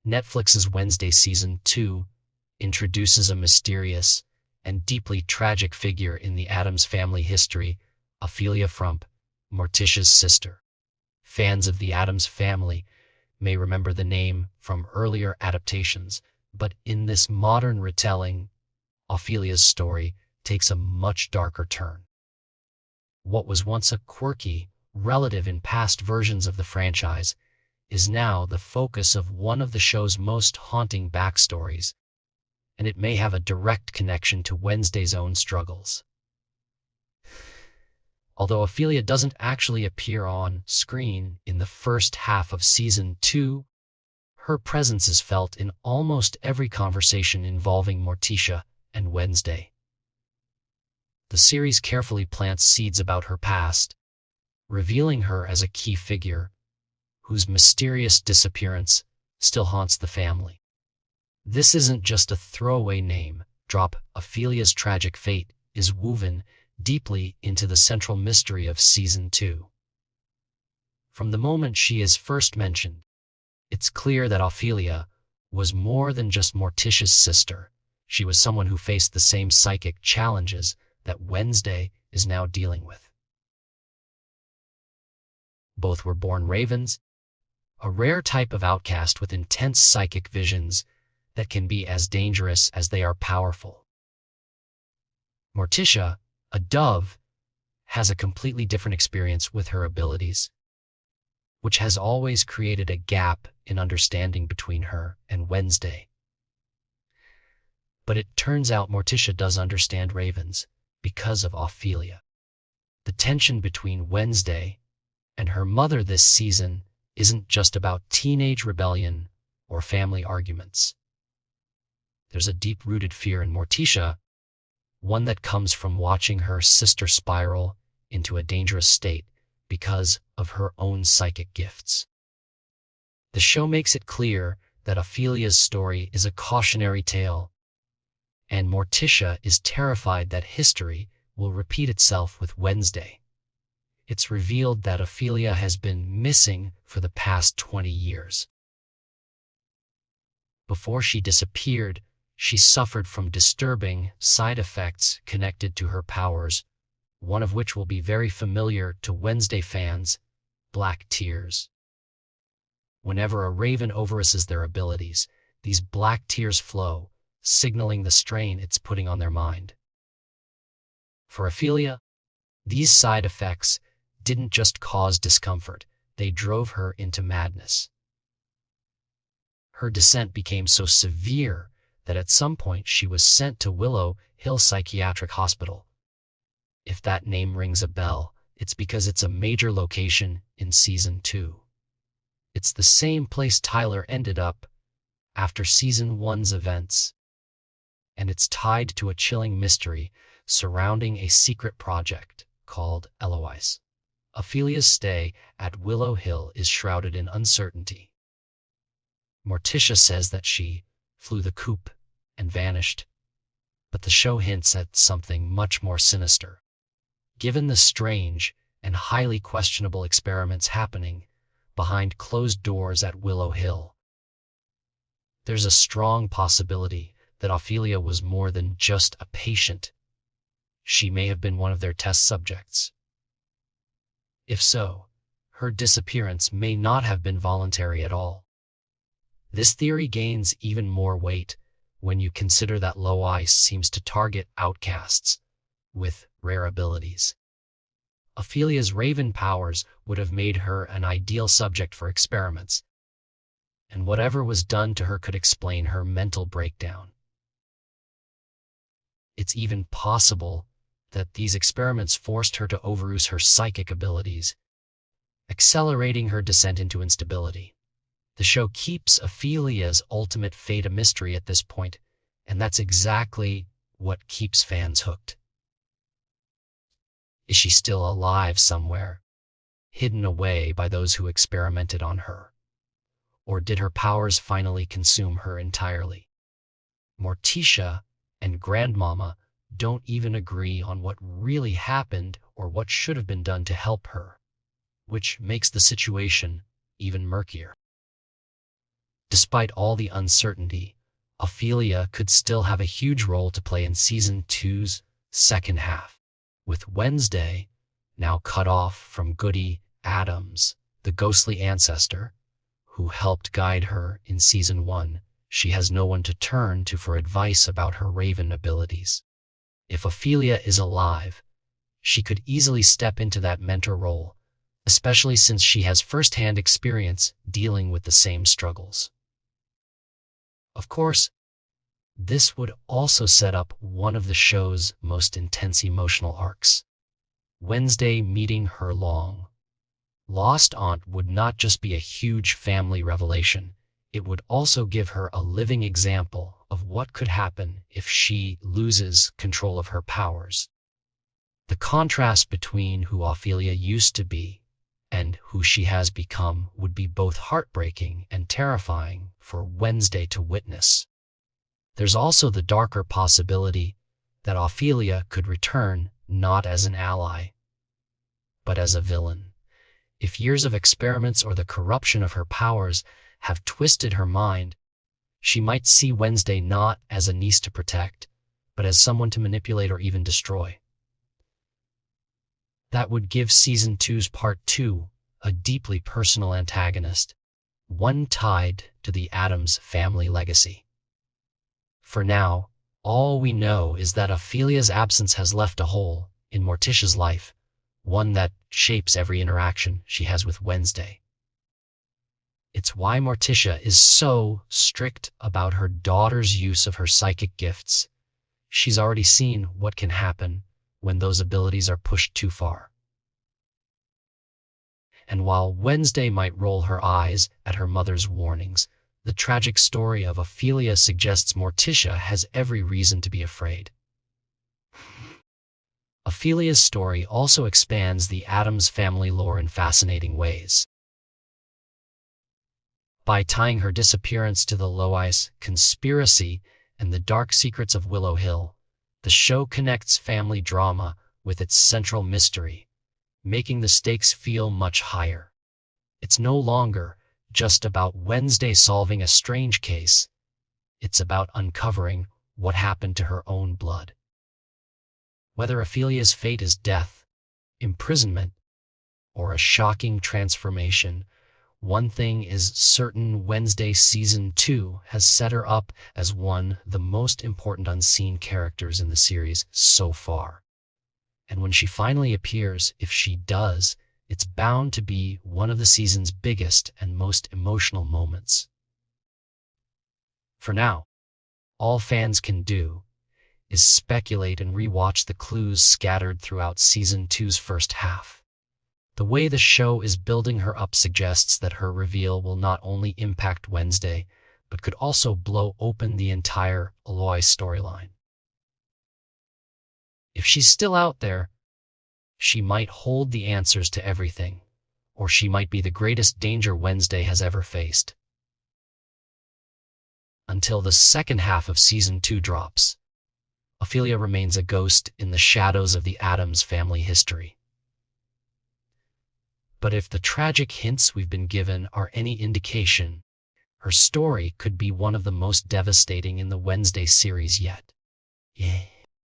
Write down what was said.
Netflix's Wednesday Season 2 introduces a mysterious and deeply tragic figure in the Addams family history, Ophelia Frump, Morticia's sister. Fans of the Addams family may remember the name from earlier adaptations, but in this modern retelling, Ophelia's story takes a much darker turn. What was once a quirky relative in past versions of the franchise is now the focus of one of the show's most haunting backstories, and it may have a direct connection to Wednesday's own struggles. Although Ophelia doesn't actually appear on screen in the first half of Season 2, her presence is felt in almost every conversation involving Morticia and Wednesday. The series carefully plants seeds about her past, revealing her as a key figure whose mysterious disappearance still haunts the family. This isn't just a throwaway name drop. Ophelia's tragic fate is woven deeply into the central mystery of Season 2. From the moment she is first mentioned, it's clear that Ophelia was more than just Morticia's sister. She was someone who faced the same psychic challenges that Wednesday is now dealing with. Both were born ravens, a rare type of outcast with intense psychic visions that can be as dangerous as they are powerful. Morticia, a dove, has a completely different experience with her abilities, which has always created a gap in understanding between her and Wednesday. But it turns out Morticia does understand ravens because of Ophelia. The tension between Wednesday and her mother this season isn't just about teenage rebellion or family arguments. There's a deep-rooted fear in Morticia, one that comes from watching her sister spiral into a dangerous state because of her own psychic gifts. The show makes it clear that Ophelia's story is a cautionary tale, and Morticia is terrified that history will repeat itself with Wednesday. It's revealed that Ophelia has been missing for the past 20 years. Before she disappeared, she suffered from disturbing side effects connected to her powers, one of which will be very familiar to Wednesday fans: black tears. Whenever a raven overuses their abilities, these black tears flow, signaling the strain it's putting on their mind. For Ophelia, these side effects didn't just cause discomfort, they drove her into madness. Her descent became so severe that at some point she was sent to Willow Hill Psychiatric Hospital. If that name rings a bell, it's because it's a major location in Season 2. It's the same place Tyler ended up after Season 1's events, and it's tied to a chilling mystery surrounding a secret project called Eloise. Ophelia's stay at Willow Hill is shrouded in uncertainty. Morticia says that she flew the coop and vanished, but the show hints at something much more sinister. Given the strange and highly questionable experiments happening behind closed doors at Willow Hill, there's a strong possibility that Ophelia was more than just a patient. She may have been one of their test subjects. If so, her disappearance may not have been voluntary at all. This theory gains even more weight when you consider that Lois seems to target outcasts with rare abilities. Ophelia's raven powers would have made her an ideal subject for experiments, and whatever was done to her could explain her mental breakdown. It's even possible that these experiments forced her to overuse her psychic abilities, accelerating her descent into instability. The show keeps Ophelia's ultimate fate a mystery at this point, and that's exactly what keeps fans hooked. Is she still alive somewhere, hidden away by those who experimented on her? Or did her powers finally consume her entirely? Morticia and Grandmama don't even agree on what really happened or what should have been done to help her, which makes the situation even murkier. Despite all the uncertainty, Ophelia could still have a huge role to play in Season 2's second half. With Wednesday now cut off from Goody Adams, the ghostly ancestor, who helped guide her in Season 1, she has no one to turn to for advice about her raven abilities. If Ophelia is alive, she could easily step into that mentor role, especially since she has first-hand experience dealing with the same struggles. Of course, this would also set up one of the show's most intense emotional arcs. Wednesday meeting her long-lost aunt would not just be a huge family revelation, it would also give her a living example of what could happen if she loses control of her powers. The contrast between who Ophelia used to be and who she has become would be both heartbreaking and terrifying for Wednesday to witness. There's also the darker possibility that Ophelia could return not as an ally, but as a villain. If years of experiments or the corruption of her powers have twisted her mind, she might see Wednesday not as a niece to protect, but as someone to manipulate or even destroy. That would give Season 2's Part 2 a deeply personal antagonist, one tied to the Addams family legacy. For now, all we know is that Ophelia's absence has left a hole in Morticia's life, one that shapes every interaction she has with Wednesday. It's why Morticia is so strict about her daughter's use of her psychic gifts. She's already seen what can happen when those abilities are pushed too far. And while Wednesday might roll her eyes at her mother's warnings, the tragic story of Ophelia suggests Morticia has every reason to be afraid. Ophelia's story also expands the Addams family lore in fascinating ways. By tying her disappearance to the Lois conspiracy and the dark secrets of Willow Hill, the show connects family drama with its central mystery, making the stakes feel much higher. It's no longer just about Wednesday solving a strange case. It's about uncovering what happened to her own blood. Whether Ophelia's fate is death, imprisonment, or a shocking transformation, one thing is certain: Wednesday Season 2 has set her up as one of the most important unseen characters in the series so far. And when she finally appears, if she does, it's bound to be one of the season's biggest and most emotional moments. For now, all fans can do is speculate and rewatch the clues scattered throughout Season 2's first half. The way the show is building her up suggests that her reveal will not only impact Wednesday, but could also blow open the entire Aloy storyline. If she's still out there, she might hold the answers to everything, or she might be the greatest danger Wednesday has ever faced. Until the second half of Season 2 drops, Ophelia remains a ghost in the shadows of the Addams family history. But if the tragic hints we've been given are any indication, her story could be one of the most devastating in the Wednesday series yet. Yeah.